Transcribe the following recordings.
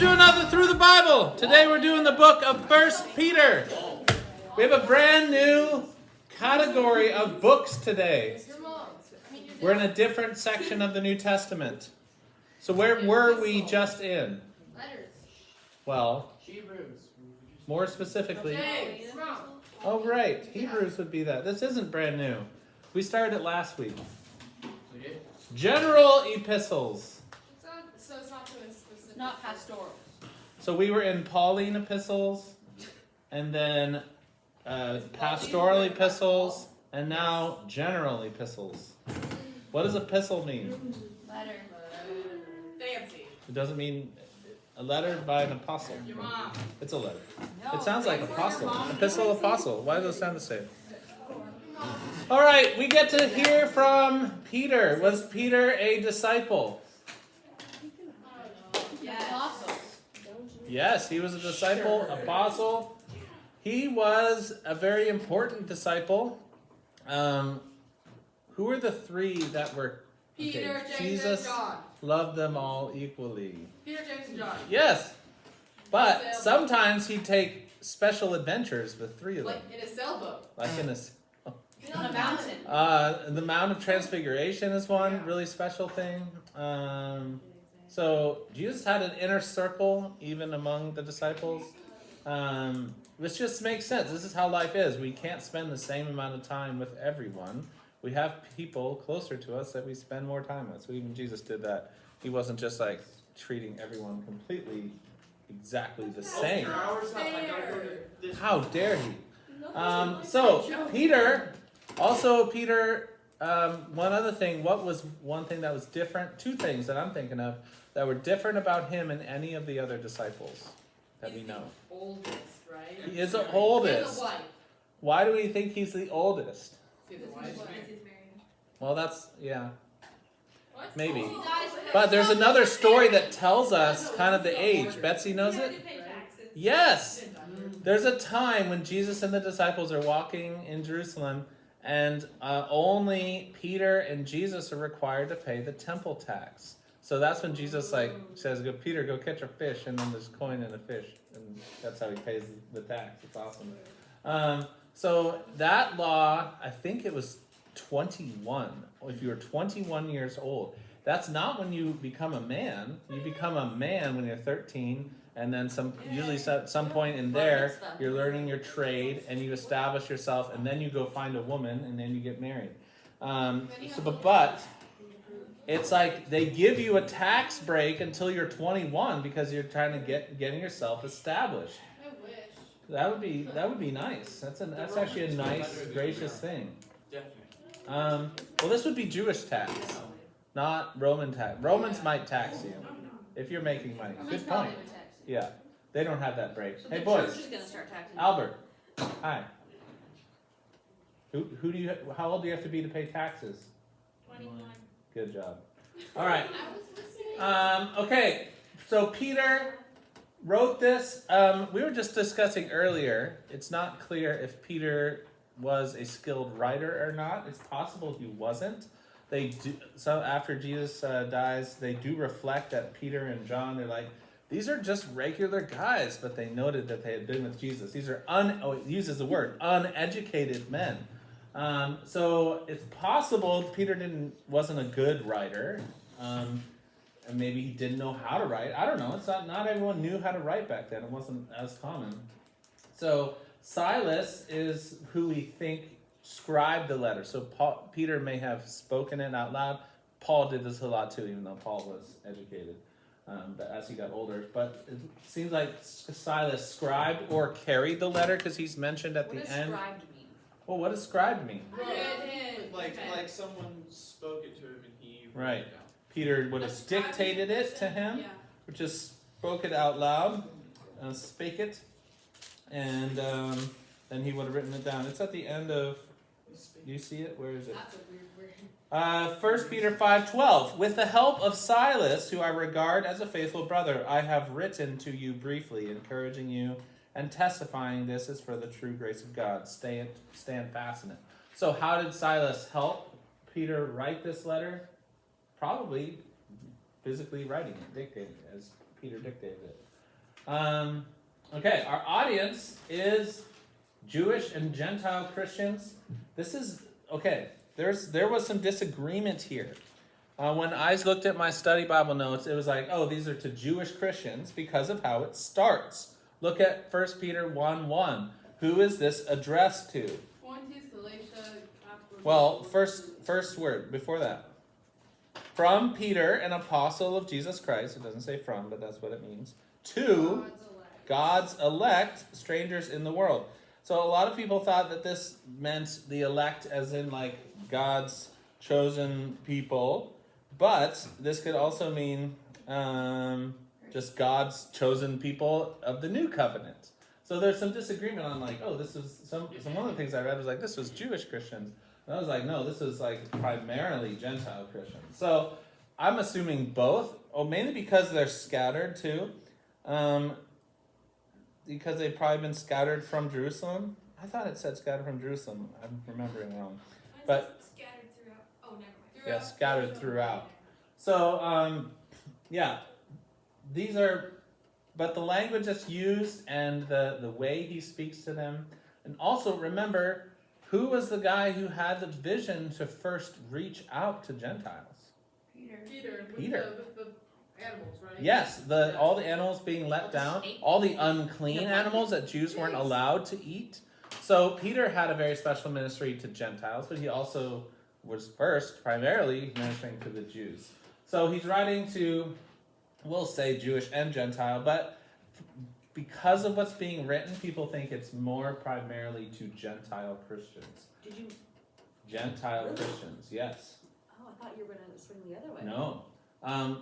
do another Through the Bible. Today we're doing the book of 1 Peter. We have a brand new category of books today. We're in a different section of the New Testament. So where were we just in? Letters. Well, more specifically. Oh, right. Hebrews would be that. This isn't brand new. We started it last week. General epistles. So it's not to a specific. Not pastoral. So we were in Pauline epistles, and then pastoral epistles, and now general epistles. What does epistle mean? Letter. Fancy. It doesn't mean a letter by an apostle. Your mom. It's a letter. No, It sounds like it's apostle. your mom. Epistle, apostle. Why do those sound the same? All right, we get to hear from Peter. Was Peter a disciple? Yes. Yes, he was a disciple, apostle. He was a very important disciple. Who were the three that were? Peter, James, Jesus and John. loved them all equally. Peter, James, and John. Yes, but sometimes he'd take special adventures with three of them. Like in a sailboat. Like in a... On a mountain. The Mount of Transfiguration is one really special thing. So Jesus had an inner circle even among the disciples, which just makes sense. This is how life is. We can't spend the same amount of time with everyone. We have people closer to us that we spend more time with. So even Jesus did that. He wasn't just like treating everyone completely exactly the same. How dare he? So Peter, one other thing, what was one thing that was different? Two things that I'm thinking of that were different about him and any of the other disciples that we know. Oldest, right? He is the He has oldest. a wife. Why do we think he's the oldest? Because his wife. Well, that's, yeah, What? maybe. He dies with But there's another story that tells us kind of the age. Betsy knows it? Yes! There's a time when Jesus and the disciples are walking in Jerusalem, and only Peter and Jesus are required to pay the temple tax. So that's when Jesus says, "Go, Peter, go catch a fish," and then there's coin in a fish, and that's how he pays the tax. It's awesome. So that law, I think it was 21. If you were 21 years old, that's not when you become a man. You become a man when you're 13. And then usually at some point in there, you're learning your trade and you establish yourself, and then you go find a woman, and then you get married. But it's like they give you a tax break until you're 21 because you're trying to getting yourself established. I wish. That would be nice. That's actually a nice, gracious thing. Well, this would be Jewish tax, not Roman tax. Romans might tax you if you're making money. Good point. Yeah, they don't have that break. So Hey the boys, church is gonna start taxing. Albert, hi. Who do you? How old do you have to be to pay taxes? 21. Good job. All right. I was listening. Okay. So Peter wrote this. We were just discussing earlier. It's not clear if Peter was a skilled writer or not. It's possible he wasn't. They do. So after Jesus dies, they do reflect that Peter and John. They're like, these are just regular guys, but they noted that they had been with Jesus. These are it uses the word uneducated men. So it's possible Peter wasn't a good writer, and maybe he didn't know how to write. I don't know. It's not everyone knew how to write back then. It wasn't as common. So Silas is who we think scribed the letter. So Peter may have spoken it out loud. Paul did this a lot too, even though Paul was educated. But as he got older, but it seems like Silas scribed or carried the letter because he's mentioned at the end. What does scribed mean? Well, what does scribed mean? Like someone spoke it to him and he wrote Right. it down. Peter would have dictated it to him, or just spoke it out loud, spake it, and then he would have written it down. It's at the end of. Do you see it? Where is it? That's a weird word. 1 Peter 5:12. With the help of Silas, who I regard as a faithful brother, I have written to you briefly, encouraging you and testifying this is for the true grace of God. Stand fast in it. So how did Silas help Peter write this letter? Probably physically writing it, dictating it, as Peter dictated it. Okay, our audience is Jewish and Gentile Christians. This is okay. There was some disagreement here. When I looked at my study Bible notes, it was like, oh, these are to Jewish Christians because of how it starts. Look at 1 Peter 1:1. Who is this addressed to? Pontus, Galatia, Cappadocia. Well, first word before that. From Peter, an apostle of Jesus Christ. It doesn't say from, but that's what it means. To God's elect, strangers in the world. So a lot of people thought that this meant the elect as in like God's chosen people, but this could also mean just God's chosen people of the new covenant. So there's some disagreement on like, oh, this is some one of the things I read was like this was Jewish Christians. And I was like, no, this is like primarily Gentile Christians. So I'm assuming both, mainly because they're scattered too. Because they've probably been scattered from Jerusalem. I thought it said scattered from Jerusalem. I'm remembering wrong. But scattered throughout. Oh, never mind. yeah, scattered throughout. So, yeah, these are, but the language that's used and the way he speaks to them. And also remember, who was the guy who had the vision to first reach out to Gentiles? Peter. Peter. With the animals, right? Yes, all the animals being let down, all the unclean animals that Jews weren't allowed to eat. So Peter had a very special ministry to Gentiles, but he also was first primarily ministering to the Jews. So he's writing to, we'll say Jewish and Gentile, but because of what's being written, people think it's more primarily to Gentile Christians. Did you? Gentile Really? Christians, yes. Oh, I thought you were going to swing the other way. No.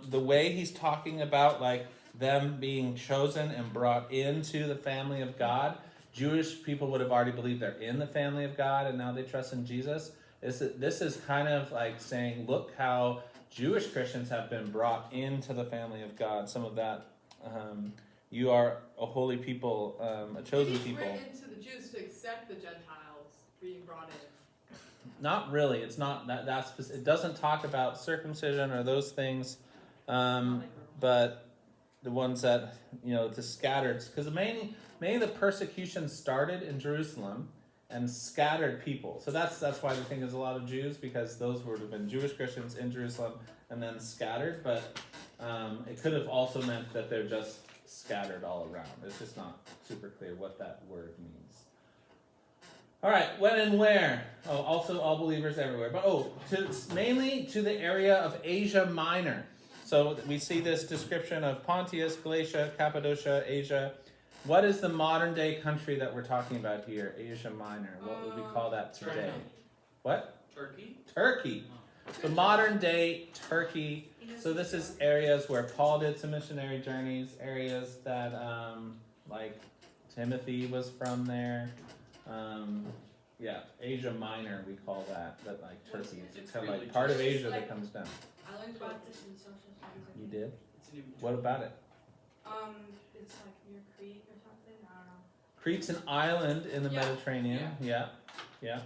The way he's talking about like them being chosen and brought into the family of God, Jewish people would have already believed they're in the family of God and now they trust in Jesus. This is kind of like saying, look how Jewish Christians have been brought into the family of God. Some of that, you are a holy people, a chosen people. It is written to the Jews to accept the Gentiles being brought in. Not really. It's not that's it doesn't talk about circumcision or those things, but the ones that the scattered, because mainly the persecution started in Jerusalem and scattered people. So that's why the thing is a lot of Jews, because those would have been Jewish Christians in Jerusalem and then scattered. But it could have also meant that they're just scattered all around. It's just not super clear what that word means. All right, when and where? Oh, also all believers everywhere. But mainly to the area of Asia Minor. So we see this description of Pontus, Galatia, Cappadocia, Asia. What is the modern day country that we're talking about here? Asia Minor. What would we call that today? Turkey. What? Turkey? Turkey. So modern day Turkey. So this is areas where Paul did some missionary journeys, areas that like Timothy was from there. Asia Minor we call that like Turkey. It's kind of like part of Asia that comes down. I learned about this in social studies. You did? It's an What about it? It's like near Crete or something. I don't know. Crete's an island in the Yeah. Mediterranean. Yeah. We had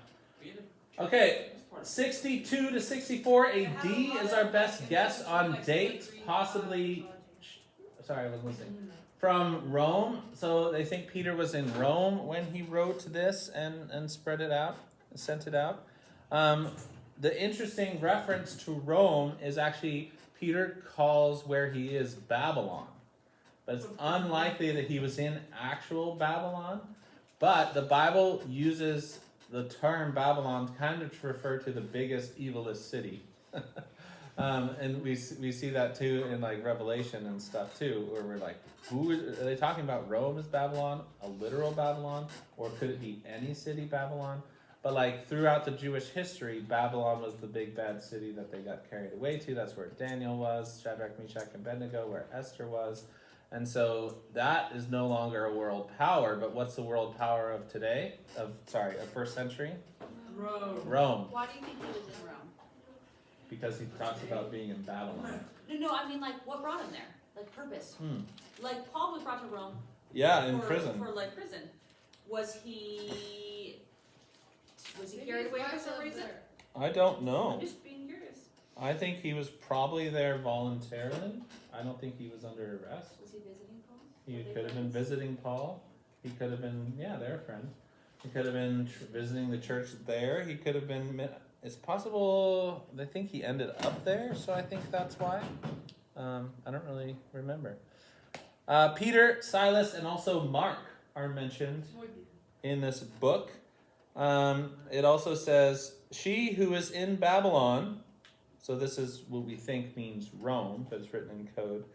a- Okay, It's part of- 62 to 64 AD is our best guess on date, possibly. Sorry, I wasn't listening. From Rome, so they think Peter was in Rome when he wrote this and spread it out, sent it out. The interesting reference to Rome is actually Peter calls where he is Babylon. But it's unlikely that he was in actual Babylon. But the Bible uses the term Babylon kind of to refer to the biggest, evilest city. And we see that too in like Revelation and stuff too, where we're like, are they talking about Rome as Babylon, a literal Babylon, or could it be any city Babylon? But like throughout the Jewish history, Babylon was the big bad city that they got carried away to. That's where Daniel was, Shadrach, Meshach, and Abednego, where Esther was. And so that is no longer a world power, but what's the world power of today? Of first century? Rome. Why do you think he was in Rome? Because he talks about being in Babylon. No, I mean like what brought him there? Like purpose. Like Paul was brought to Rome. Yeah, in for, prison. For like prison. Was he Maybe carried his away for wives some live reason? there. I don't I'm know. just being curious. I think he was probably there voluntarily. I don't think he was under arrest. Was he visiting Paul? He could have been visiting Paul. He could have been, yeah, they're friends. He could have been visiting the church there. He could have been, it's possible, I think he ended up there, so I think that's why. I don't really remember. Peter, Silas, and also Mark are mentioned in this book. It also says, she who is in Babylon, so this is what we think means Rome, but it's written in code,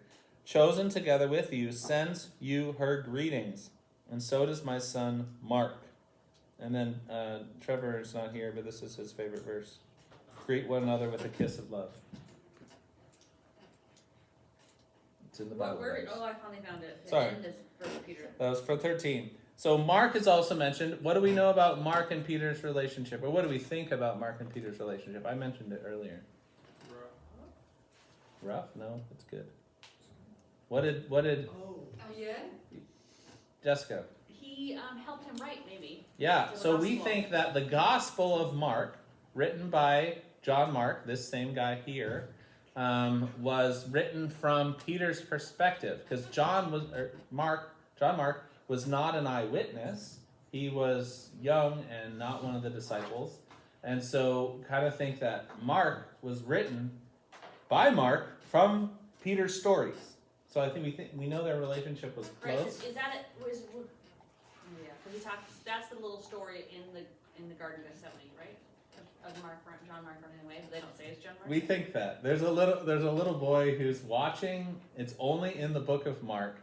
chosen together with you, sends you her greetings. And so does my son Mark. And then Trevor is not here, but this is his favorite verse. Greet one another with a kiss of love. It's in the Bible. Oh, I finally found it. Sorry. End is First Peter. That was for 13. So Mark is also mentioned. What do we know about Mark and Peter's relationship? Or what do we think about Mark and Peter's relationship? I mentioned it earlier. Rough? No, it's good. What did Oh. Yeah? Jessica? He helped him write, maybe. Yeah, The so we gospel. think that the Gospel of Mark, written by John Mark, this same guy here, was written from Peter's perspective, because John Mark was not an eyewitness. He was young and not one of the disciples, and so kind of think that Mark was written by Mark from Peter's stories. So I think we know their relationship was Right, close. is that it? Yeah, because he talks. That's the little story in the Garden of Gethsemane, right? Of John Mark running away. They don't say it's John Mark. We think that there's a little boy who's watching. It's only in the book of Mark,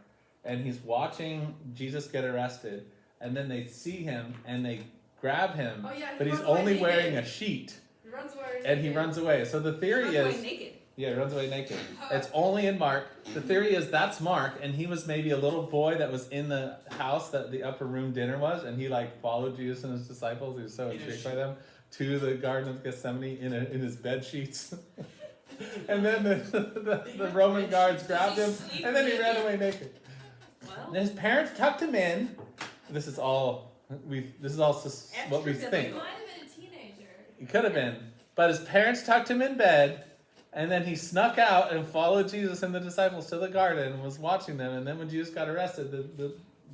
and he's watching Jesus get arrested, and then they see him and they grab him, Oh, yeah, he but he's runs away only naked. wearing a sheet, He runs away. and he runs away. So the theory Runs away is, naked. yeah, he runs away naked. It's only in Mark. The theory is that's Mark, and he was maybe a little boy that was in the house that the upper room dinner was, and he like followed Jesus and his disciples. He was so In a intrigued by sheet. them to the Garden of Gethsemane in his bed sheets. And then the Roman guards grabbed him, and then he ran away naked. Well, And his parents tucked him in. This is all what we Extra think. He might have been a teenager. He could have been, but his parents tucked him in bed, and then he snuck out and followed Jesus and the disciples to the garden and was watching them. And then when Jesus got arrested,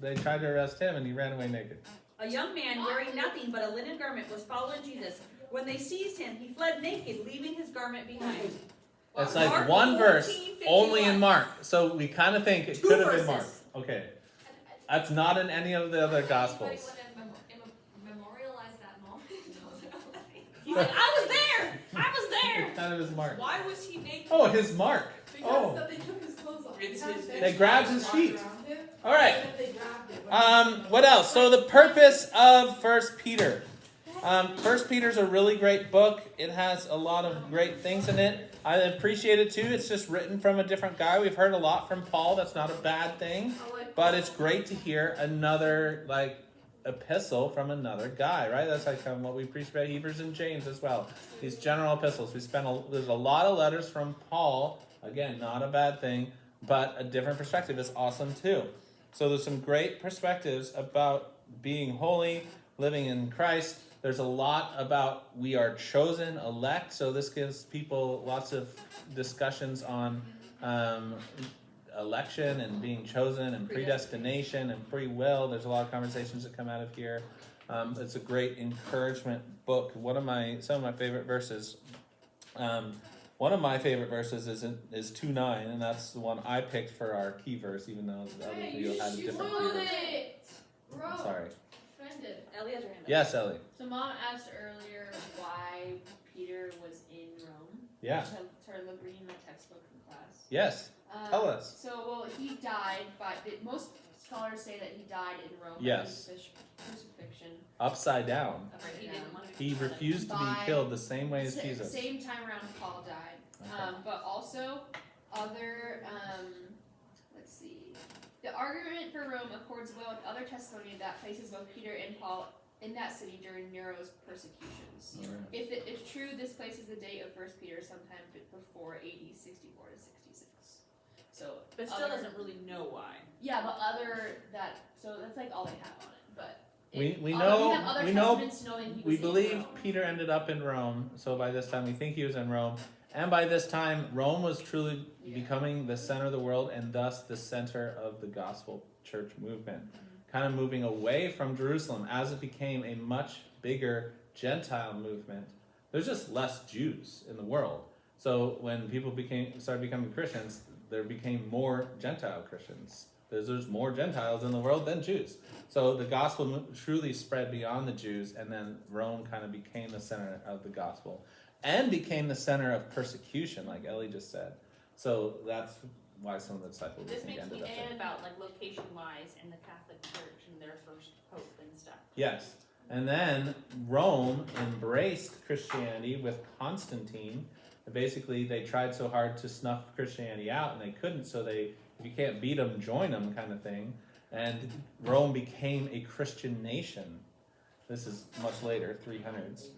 they tried to arrest him, and he ran away naked. a young man wearing nothing but a linen garment was following Jesus. When they seized him, he fled naked, leaving his garment behind. That's Mark like one verse, 14:51. only in Mark. So we kind of think it Two could have been Mark. verses. Okay, that's not in any of the other Gospels. Anybody want to memorialize that moment? He's like, I was there! I was there! It kind of is Mark. Why was he naked? Oh, his Mark. Because Oh. they took his clothes off. It's They his- had They grabbed his walking feet. around him, All right. and then they grabbed him. What else? So the purpose of First Peter. First Peter's a really great book. It has a lot of great things in it. I appreciate it too. It's just written from a different guy. We've heard a lot from Paul. That's not a bad thing. I like But it's great to hear another epistle from another guy, right? That's what we preach about Hebrews and James as well. These general epistles. There's a lot of letters from Paul. Again, not a bad thing, but a different perspective is awesome too. So there's some great perspectives about being holy, living in Christ. There's a lot about we are chosen, elect. So this gives people lots of discussions on election and being chosen and predestination and free will. There's a lot of conversations that come out of here. It's a great encouragement book. Some of my favorite verses. One of my favorite verses is 2:9, and that's the one I picked for our key verse, even though the other Hey, video had a you different blew key verse. it! Bro. Sorry. Offended. Ellie has her hand up. Yes, Ellie. So mom asked earlier why Peter was in Rome. Yeah. Started reading my textbook in class. Yes. Tell us. So, well, he died, but most scholars say that he died in Rome. Yes. By crucifixion. Upside down. Right, he didn't want to be He crucified. refused to be By- killed the same way as Sa- Jesus. Same time around Paul died. Okay. But also other, let's see. The argument for Rome accords well with other testimony that places both Peter and Paul in that city during Nero's persecutions. Alright. If true, this places the date of 1 Peter sometime before AD 64 to 66. So, But still other- doesn't really know why. Yeah, but so that's like all they have on it. But We we have other know testaments knowing he was we in believe Rome. Peter ended up in Rome. So by this time we think he was in Rome, And by this time, Rome was truly becoming the center of the world and thus the center of the gospel church movement. Kind of moving away from Jerusalem as it became a much bigger Gentile movement. There's just less Jews in the world. So when people started becoming Christians, there became more Gentile Christians. There's more Gentiles in the world than Jews. So the gospel truly spread beyond the Jews, and then Rome kind of became the center of the gospel and became the center of persecution, like Ellie just said. So that's why some of the disciples This makes ended me up there. think about like location-wise and the Catholic Church and their first pope and stuff. Yes. And then Rome embraced Christianity with Constantine. Basically, they tried so hard to snuff Christianity out, and they couldn't, so if you can't beat them, join them kind of thing. And Rome became a Christian nation. This is much later, 300s.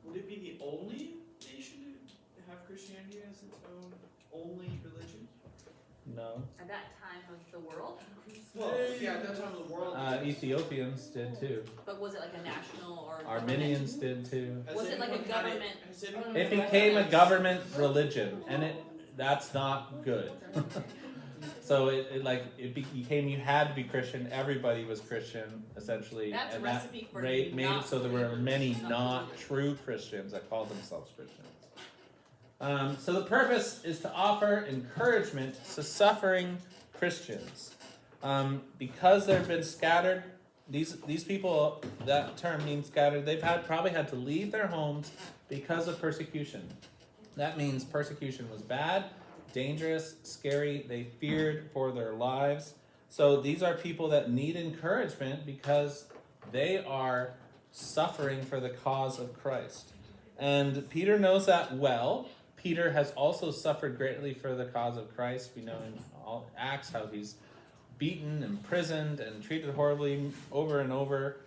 Would it be the only nation to have Christianity as its own only religion? No. At that time of the world, Well, yeah, at that time of the world. Ethiopians did too. but was it like a national or Armenians did too. Has was it like a anyone had government- has anyone It had became a government religion, and that's not good. So it became, you had to be Christian. Everybody was Christian essentially, That's a and that recipe for made it not so there were believers. many not true Christians that called themselves Christians. So the purpose is to offer encouragement to suffering Christians, because they've been scattered. These people, that term means scattered. They've probably had to leave their homes because of persecution. That means persecution was bad, dangerous, scary. They feared for their lives. So these are people that need encouragement because they are suffering for the cause of Christ. And Peter knows that well. Peter has also suffered greatly for the cause of Christ. We know in all Acts how he's beaten, imprisoned, and treated horribly over and over.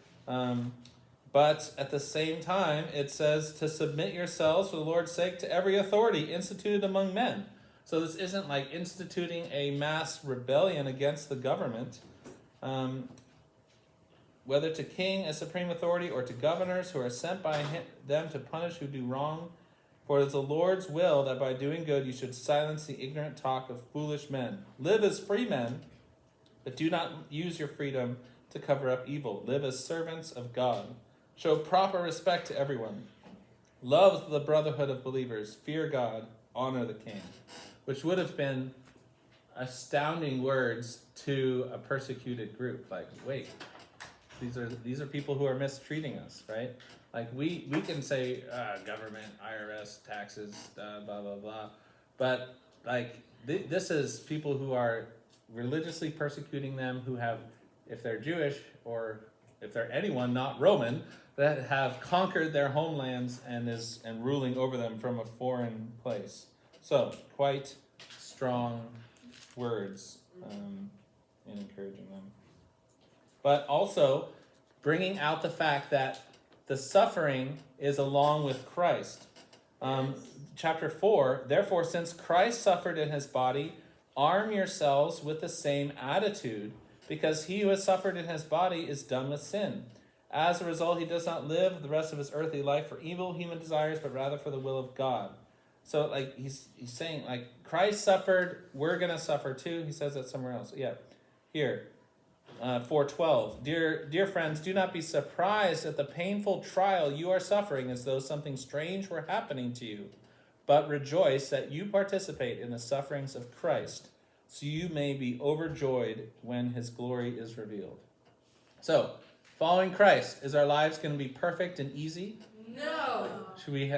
But at the same time, it says to submit yourselves for the Lord's sake to every authority instituted among men. So this isn't like instituting a mass rebellion against the government, whether to king as supreme authority or to governors who are sent by them to punish who do wrong. For it is the Lord's will that by doing good you should silence the ignorant talk of foolish men. Live as free men, but do not use your freedom to cover up evil. Live as servants of God. Show proper respect to everyone. Love the brotherhood of believers. Fear God. Honor the king. Which would have been astounding words to a persecuted group. Like, wait, these are people who are mistreating us, right? Like we can say government, IRS, taxes, blah blah blah, but like this is people who are religiously persecuting them, who have, if they're Jewish or if they're anyone not Roman, that have conquered their homelands and ruling over them from a foreign place. So quite strong words in encouraging them, but also bringing out the fact that the suffering is along with Christ. Chapter 4, therefore, since Christ suffered in his body, arm yourselves with the same attitude, because he who has suffered in his body is done with sin. As a result, he does not live the rest of his earthly life for evil human desires, but rather for the will of God. So, like, he's saying, like, Christ suffered, we're going to suffer too. He says that somewhere else. Yeah, here. 4:12. Dear friends, do not be surprised at the painful trial you are suffering as though something strange were happening to you, but rejoice that you participate in the sufferings of Christ, so you may be overjoyed when his glory is revealed. So, following Christ, is our lives going to be perfect and easy? No. Should we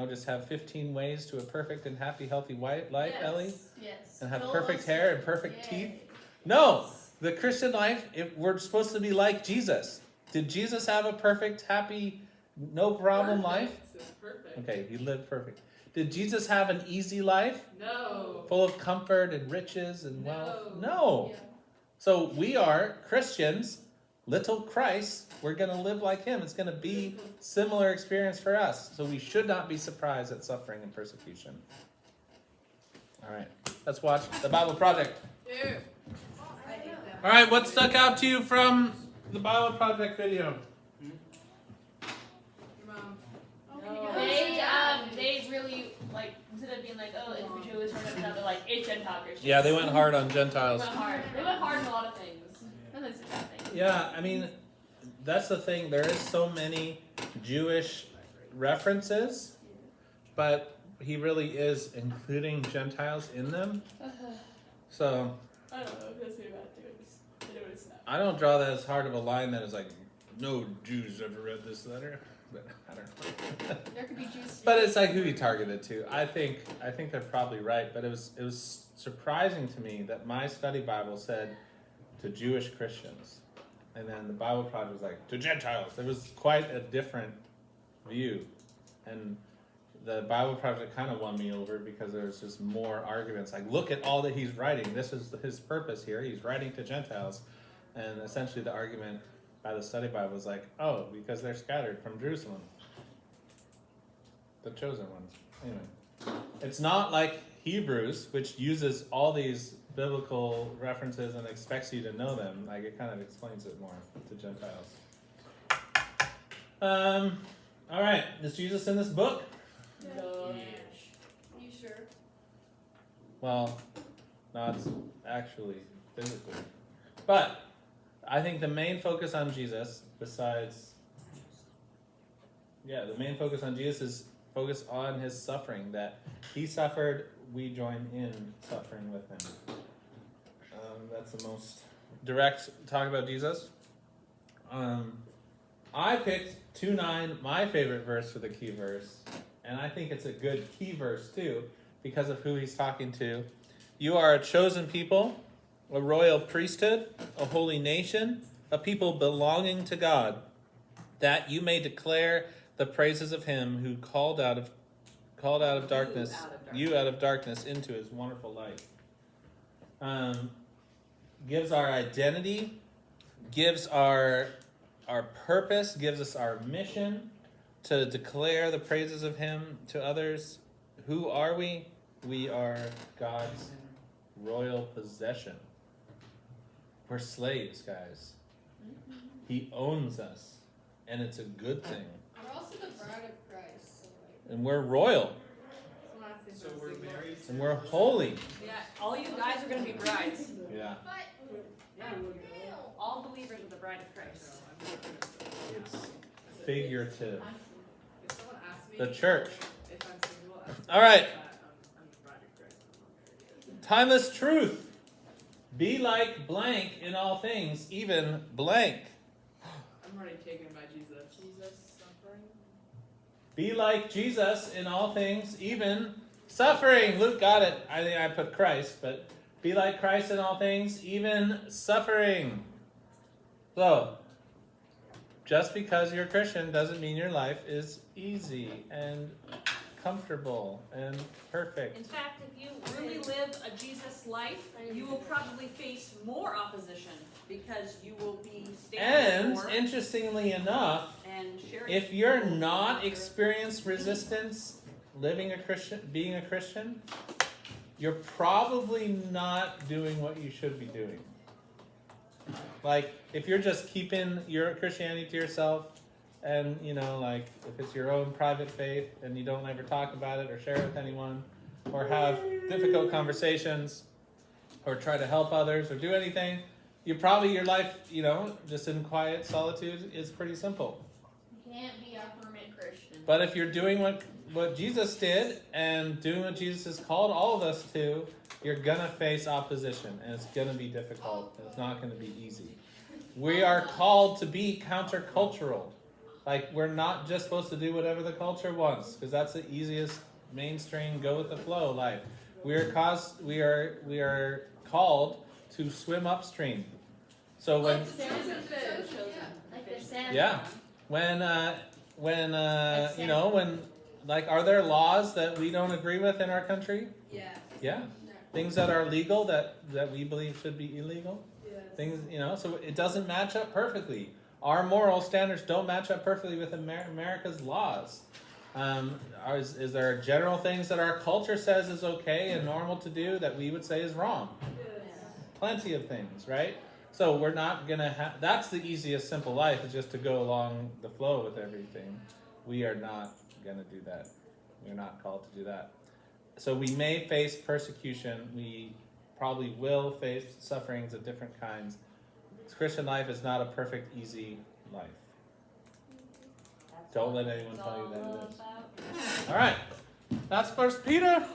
just have 15 ways to a perfect and happy, healthy life, Yes. Ellie? Yes. And have Fill perfect us hair with- and perfect Yay. teeth? No! The Christian life, we're supposed to be like Jesus. Did Jesus have a perfect, happy, no problem life? It's perfect. Okay, he lived perfect. Did Jesus have an easy life? No. Full of comfort and riches and wealth? No. Yeah. So we are Christians, little Christ. We're going to live like him. It's going to be similar experience for us. So we should not be surprised at suffering and persecution. All right, let's watch the Bible Project. Ew. I hate that. All right, what stuck out to you from the Bible Project video? Your mom. Oh my gosh. They really out, they're like, it's Gentile Christians. Yeah, they went hard on They Gentiles. went hard. They went hard in a lot of things. And that's a bad thing. Yeah, I mean, that's the thing. There is so many Jewish references, but he really is including Gentiles in them. So I don't know if that's too bad too. I know it's not. I don't draw that as hard of a line that is like, no Jews ever read this letter. But I don't know. There could be Jews. But it's like who he targeted to. I think they're probably right. But it was surprising to me that my study Bible said to Jewish Christians, and then the Bible Project was like to Gentiles. It was quite a different view, and the Bible Project kind of won me over because there was just more arguments. Like, look at all that he's writing. This is his purpose here. He's writing to Gentiles, and essentially the argument by the study Bible was like, oh, because they're scattered from Jerusalem, the chosen ones. Anyway, it's not like Hebrews, which uses all these biblical references and expects you to know them. Like, it kind of explains it more to Gentiles. All right, is Jesus in this book? No. You sure? Well, not actually physically, but I think the main focus on Jesus, besides, the main focus on Jesus is focus on his suffering. That he suffered, we join in suffering with him. That's the most direct talk about Jesus. I picked 2:9, my favorite verse for the key verse, and I think it's a good key verse too because of who he's talking to. You are a chosen people, a royal priesthood, a holy nation, a people belonging to God, that you may declare the praises of him who called out of darkness, you out of darkness into his wonderful light. Gives our identity, gives our purpose, gives us our mission to declare the praises of him to others. Who are we? We are God's royal possession. We're slaves, guys. He owns us, and it's a good thing. We're also the bride of Christ. So And we're royal, So we're married. and we're holy. Yeah, all you guys are going to be brides. Yeah, Yeah. All believers are the bride of Christ. it's figurative. If someone asks me The church. if I'm single, All right. I'm the bride of Christ. I'm not married yet. Timeless truth. Be like blank in all things, even blank. I'm already taken by Jesus. Jesus suffering. Be like Jesus in all things, even suffering. Luke got it. I think I put Christ, but be like Christ in all things, even suffering. So, just because you're a Christian doesn't mean your life is easy and comfortable and perfect. In fact, if you really live a Jesus life, you will probably face more opposition because you will be standing And for interestingly enough, and sharing. if you're not experienced resistance living a Christian, being a Christian, you're probably not doing what you should be doing. Like, if you're just keeping your Christianity to yourself, and, like, if it's your own private faith, and you don't ever talk about it or share it with anyone, or have difficult conversations, or try to help others, or do anything, your life, just in quiet solitude is pretty simple. you can't be a hermit Christian. But if you're doing what Jesus did, and doing what Jesus has called all of us to, you're gonna face opposition, and it's gonna be difficult, and it's not gonna be easy. We are called to be countercultural. Like, we're not just supposed to do whatever the culture wants, because that's the easiest mainstream, go with the flow life. We are called to swim upstream. So when Like the salmon. Yeah. when are there laws that we don't agree with in our country? Yeah. Yeah. Things that are legal that we believe should be illegal. Yes. Things, so it doesn't match up perfectly. Our moral standards don't match up perfectly with America's laws. Is there general things that our culture says is okay and normal to do that we would say is wrong? Plenty of things, right? So we're not gonna have. That's the easiest, simple life, is just to go along the flow with everything. We are not gonna do that. We're not called to do that. So we may face persecution. We probably will face sufferings of different kinds. Christian life is not a perfect, easy life. That's Don't what let anyone it's tell you that all it is. about. All right, that's First Peter.